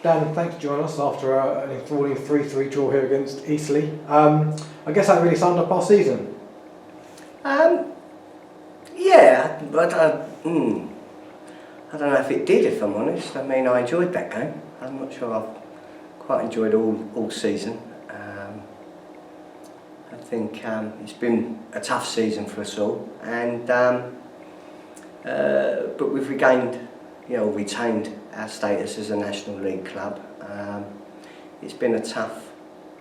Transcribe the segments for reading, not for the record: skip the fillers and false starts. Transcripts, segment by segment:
Dan, thanks for joining us after an enthralling 3-3 draw here against Eastleigh. I guess that really summed up our season. Yeah, but I don't know if it did, if I'm honest. I mean, I enjoyed that game. I'm not sure I've quite enjoyed all season. I think it's been a tough season for us all, and but we've retained our status as a National League club. It's been a tough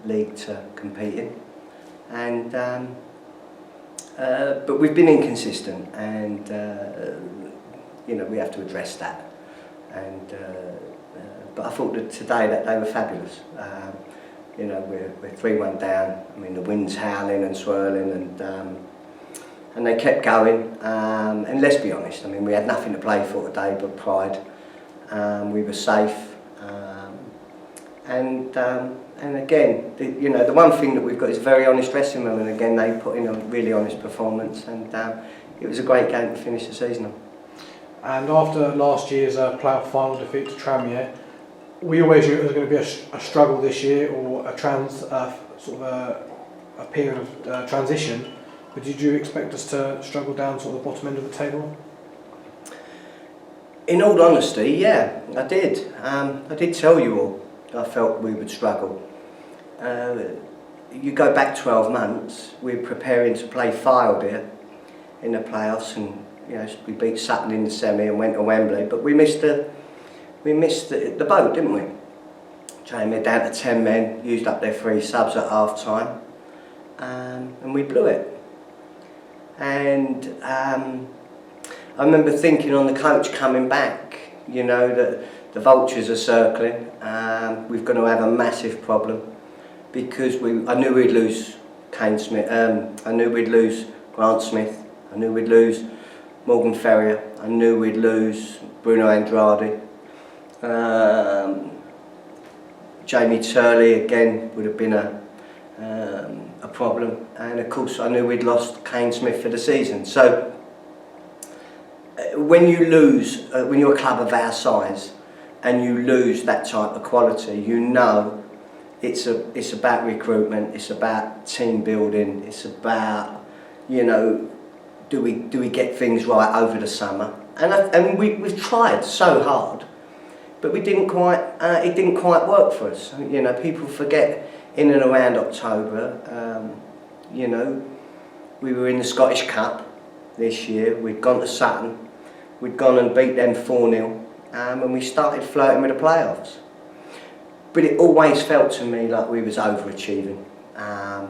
league to compete in, and but we've been inconsistent, and we have to address that. And but I thought that today that they were fabulous. We're 3-1 down. I mean, the wind's howling and swirling, and they kept going. And let's be honest, I mean, we had nothing to play for today but pride. We were safe, and again, the one thing that we've got is a very honest dressing room, and again they put in a really honest performance, and it was a great game to finish the season on. And after last year's playoff final defeat to Tranmere, we always knew it was going to be a struggle this year, or a period of transition. But did you expect us to struggle down sort of the bottom end of the table? In all honesty, yeah, I did. I did tell you all I felt we would struggle. You go back 12 months, we're preparing to play Fileborough in the playoffs, and we beat Sutton in the semi and went to Wembley, but we missed the boat, didn't we? Jamie down to 10 men, used up their 3 subs at half time, and we blew it. And I remember thinking on the coach coming back, that the vultures are circling. We're going to have a massive problem, because I knew we'd lose Kane Smith. I knew we'd lose Grant Smith. I knew we'd lose Morgan Ferrier. I knew we'd lose Bruno Andrade. Jamie Turley again would have been a problem, and of course I knew we'd lost Kane Smith for the season. So when you lose, when you're a club of our size and you lose that type of quality, it's about recruitment, it's about team building, it's about do we get things right over the summer, and we've tried so hard, but it didn't quite work for us. People forget in and around October, we were in the Scottish Cup this year. We'd gone to Sutton, we'd gone and beat them 4-0, and we started flirting with the playoffs. But it always felt to me like we was overachieving. I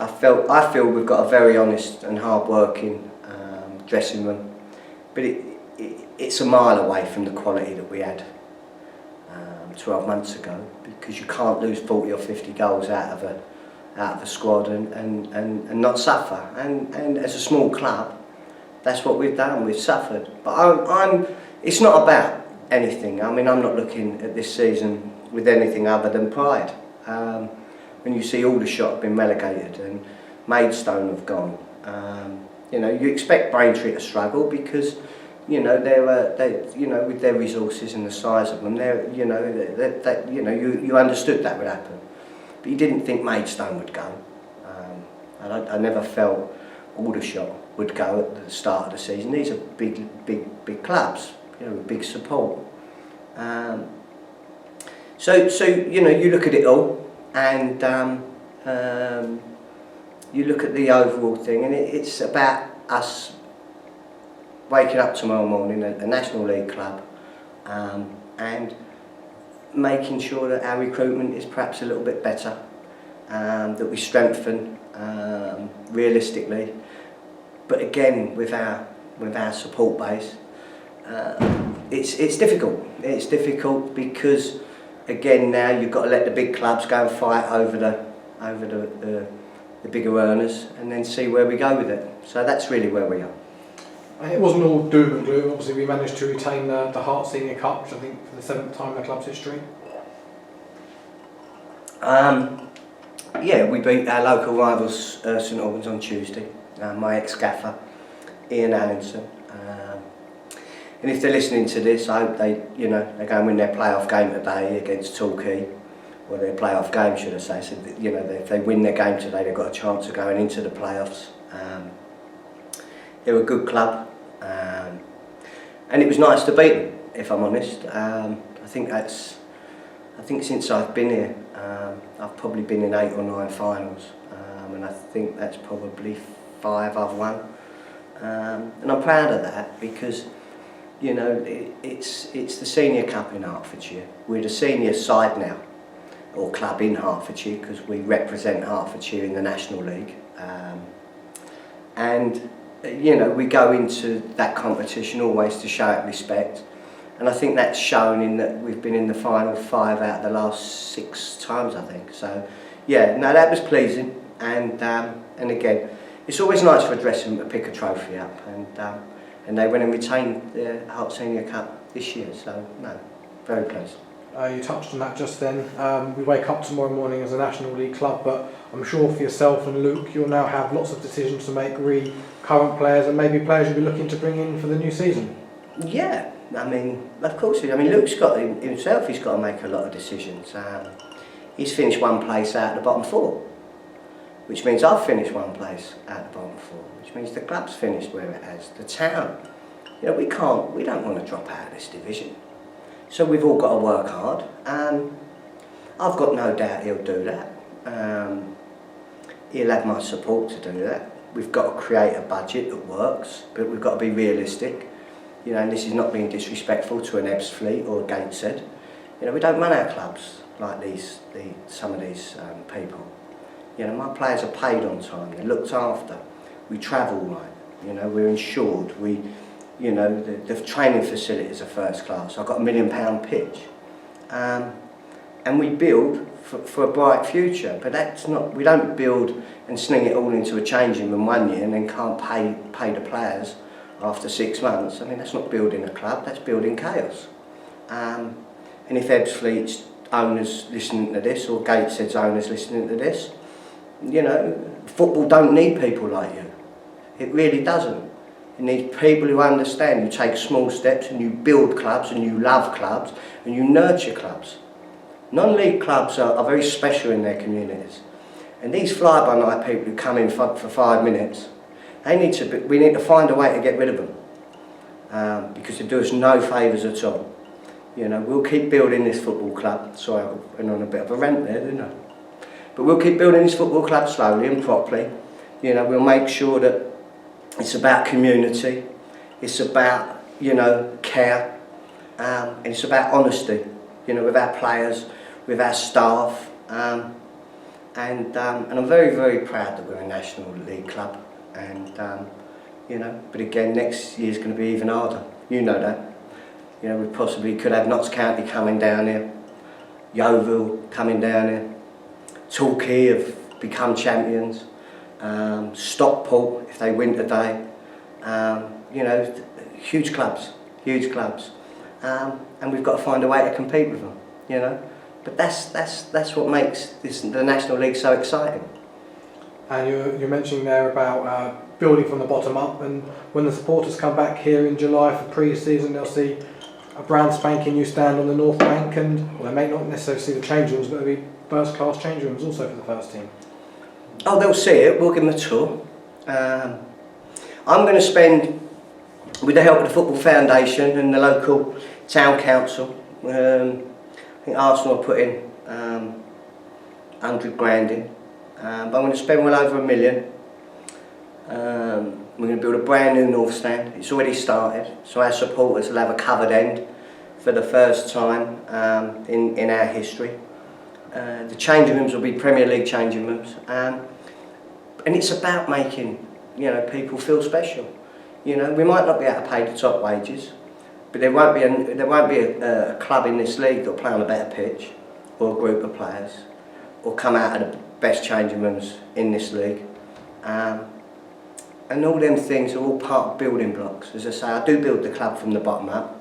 feel we've got a very honest and hard-working dressing room, but it's a mile away from the quality that we had 12 months ago, because you can't lose 40 or 50 goals out of a squad and not suffer. And as a small club, that's what we've done. We've suffered. But it's not about anything. I mean, I'm not looking at this season with anything other than pride. When you see Aldershot have been relegated and Maidstone have gone, you expect Braintree to struggle, because they with their resources and the size of them, you understood that would happen, but you didn't think Maidstone would go. And I never felt Aldershot would go at the start of the season. These are big clubs, with big support. So you look at it all, and you look at the overall thing, and it's about us waking up tomorrow morning, a National League club, and making sure that our recruitment is perhaps a little bit better, that we strengthen realistically, but again with our support base, it's difficult. It's difficult because again now you've got to let the big clubs go and fight over the bigger earners, and then see where we go with it. So that's really where we are. And it wasn't all doom and gloom. Obviously, we managed to retain the Hart Senior Cup, which I think for the 7th time in the club's history. Yeah, we beat our local rivals, St Albans, on Tuesday. My ex-gaffer, Ian Allinson. And if they're listening to this, I hope they go and win their playoff game today against Torquay, or their playoff game, should I say. So if they win their game today, they've got a chance of going into the playoffs. They're a good club, and it was nice to beat them, if I'm honest. I think since I've been here, I've probably been in 8 or 9 finals, and I think that's probably 5 I've won. And I'm proud of that because, it's the Senior Cup in Hertfordshire. We're the senior side now, or club in Hertfordshire, because we represent Hertfordshire in the National League. And we go into that competition always to show it respect. And I think that's shown in that we've been in the final 5 out of the last 6 times, I think. So, yeah, no, that was pleasing. And again, it's always nice for a dressing room to pick a trophy up. And they went and retained the Hart Senior Cup this year. So, no, very pleased. You touched on that just then. We wake up tomorrow morning as a National League club, but I'm sure for yourself and Luke, you'll now have lots of decisions to make, current players and maybe players you'll be looking to bring in for the new season. Yeah, I mean, of course. Luke's got himself. He's got to make a lot of decisions. He's finished 1 place out of the bottom 4, which means I've finished 1 place out of the bottom 4, which means the club's finished where it has. The town, we don't want to drop out of this division. So we've all got to work hard. I've got no doubt he'll do that. He'll have my support to do that. We've got to create a budget that works, but we've got to be realistic. And this is not being disrespectful to an Ebbsfleet or a Gateshead. We don't run our clubs like some of these people. My players are paid on time. They're looked after. We travel right. We're insured. The training facilities are first class. I've got £1 million pitch, and we build for a bright future. But that's not. We don't build and sling it all into a changing room 1 year and then can't pay the players after 6 months. That's not building a club. That's building chaos. And if Ebbsfleet's owners listening to this, or Gateshead's owners listening to this, football don't need people like you. It really doesn't. It needs people who understand. You take small steps and you build clubs and you love clubs and you nurture clubs. Non-league clubs are very special in their communities. And these fly-by-night people who come in for 5 minutes, we need to find a way to get rid of them, because they do us no favours at all. We'll keep building this football club. Sorry, I went on a bit of a rant there, didn't I? But we'll keep building this football club slowly and properly. We'll make sure that it's about community, it's about, care, and it's about honesty, with our players, with our staff, and I'm very, very proud that we're a National League club, and, but again, next year's going to be even harder, that. We possibly could have Notts County coming down here, Yeovil coming down here, Torquay have become champions, Stockport, if they win today, huge clubs, and we've got to find a way to compete with them, But that's what makes the National League so exciting. And you're mentioning there about building from the bottom up, and when the supporters come back here in July for pre-season, they'll see a brand spanking new stand on the North Bank, and they may not necessarily see the change rooms, but there'll be first-class change rooms also for the first team. Oh, they'll see it. We'll give them a tour. I'm going to spend, with the help of the Football Foundation and the local town council, I think Arsenal put in 100 grand in, but I'm going to spend well over £1 million. We're going to build a brand new North Stand. It's already started, so our supporters will have a covered end for the first time in our history. The changing rooms will be Premier League changing rooms, and it's about making people feel special. We might not be able to pay the top wages, but there won't be a club in this league that'll play on a better pitch, or a group of players, or come out of the best changing rooms in this league. And all them things are all part of building blocks. As I say, I do build the club from the bottom up,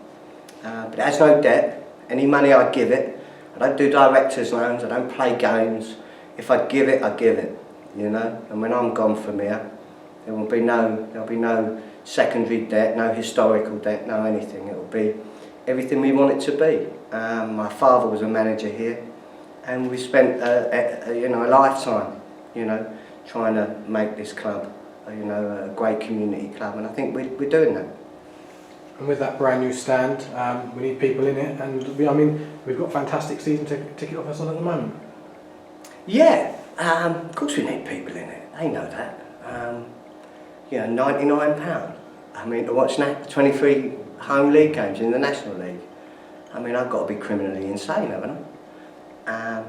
but it has no debt. Any money I give it, I don't do directors' loans, I don't play games. If I give it, I give it, And when I'm gone from here, There'll be no secondary debt, no historical debt, no anything. It will be everything we want it to be. My father was a manager here, and we spent a lifetime, trying to make this club, a great community club, and I think we're doing that. And with that brand new stand, we need people in it, and we've got fantastic season ticket offers on at the moment. Yeah, of course we need people in it. They know that. £99. To watch 23 home league games in the National League. I've got to be criminally insane, haven't I?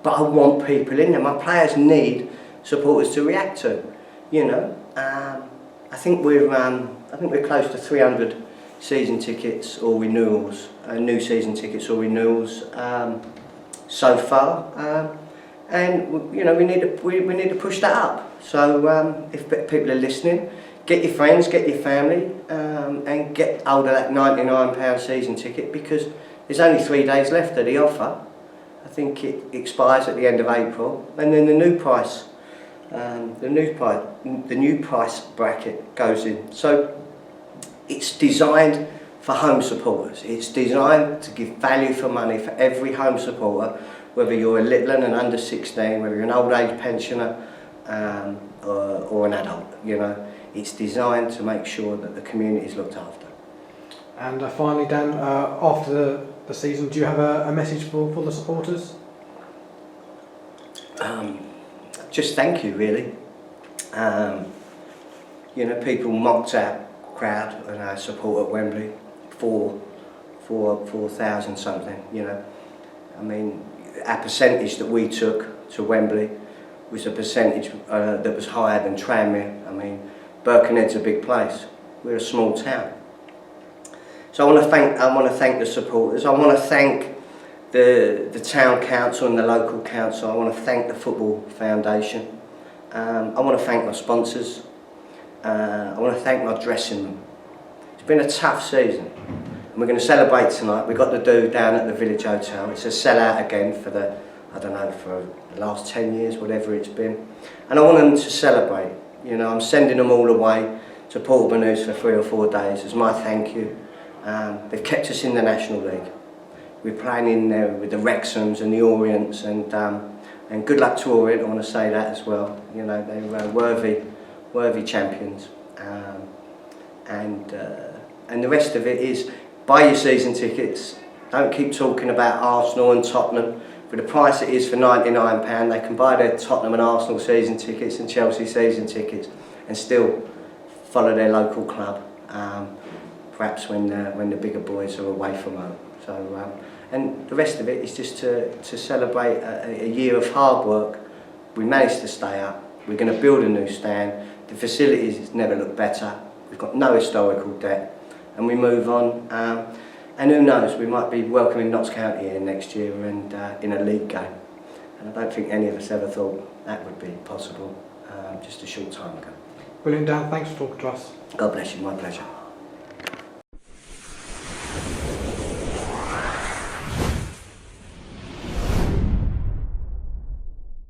But I want people in there. My players need supporters to react to. I think we're close to 300 season tickets or renewals, new season tickets or renewals so far. And we need to push that up. So if people are listening, get your friends, get your family, and get hold of that £99 season ticket, because there's only 3 days left of the offer. I think it expires at the end of April, and then the new price bracket goes in. So it's designed for home supporters. It's designed to give value for money for every home supporter, whether you're a little and under 16, whether you're an old age pensioner or an adult. It's designed to make sure that the community is looked after. And finally, Dan, after the season, do you have a message for the supporters? Just thank you, really. People mocked our crowd and our support at Wembley, 4,000 something. Our percentage that we took to Wembley was a percentage that was higher than Tranmere. Birkenhead's a big place. We're a small town. So I want to thank the supporters. I want to thank the town council and the local council. I want to thank the Football Foundation. I want to thank my sponsors. I want to thank my dressing room. It's been a tough season, and we're going to celebrate tonight. We've got to do down at the Village Hotel. It's a sellout again for the last 10 years, whatever it's been. And I want them to celebrate. I'm sending them all away to Port Banús for 3 or 4 days as my thank you. They've kept us in the National League. We're playing in there with the Wrexhams and the Orients, and good luck to Orient. I want to say that as well. They were worthy champions. And the rest of it is buy your season tickets. Don't keep talking about Arsenal and Tottenham. For the price it is for £99, they can buy their Tottenham and Arsenal season tickets and Chelsea season tickets and still follow their local club, perhaps when the bigger boys are away from home. So, and the rest of it is just to celebrate a year of hard work. We managed to stay up. We're going to build a new stand. The facilities never looked better. We've got no historical debt, and we move on. And who knows, we might be welcoming Notts County here next year and in a league game. And I don't think any of us ever thought that would be possible just a short time ago. Brilliant, Dan. Thanks for talking to us. God bless you. My pleasure.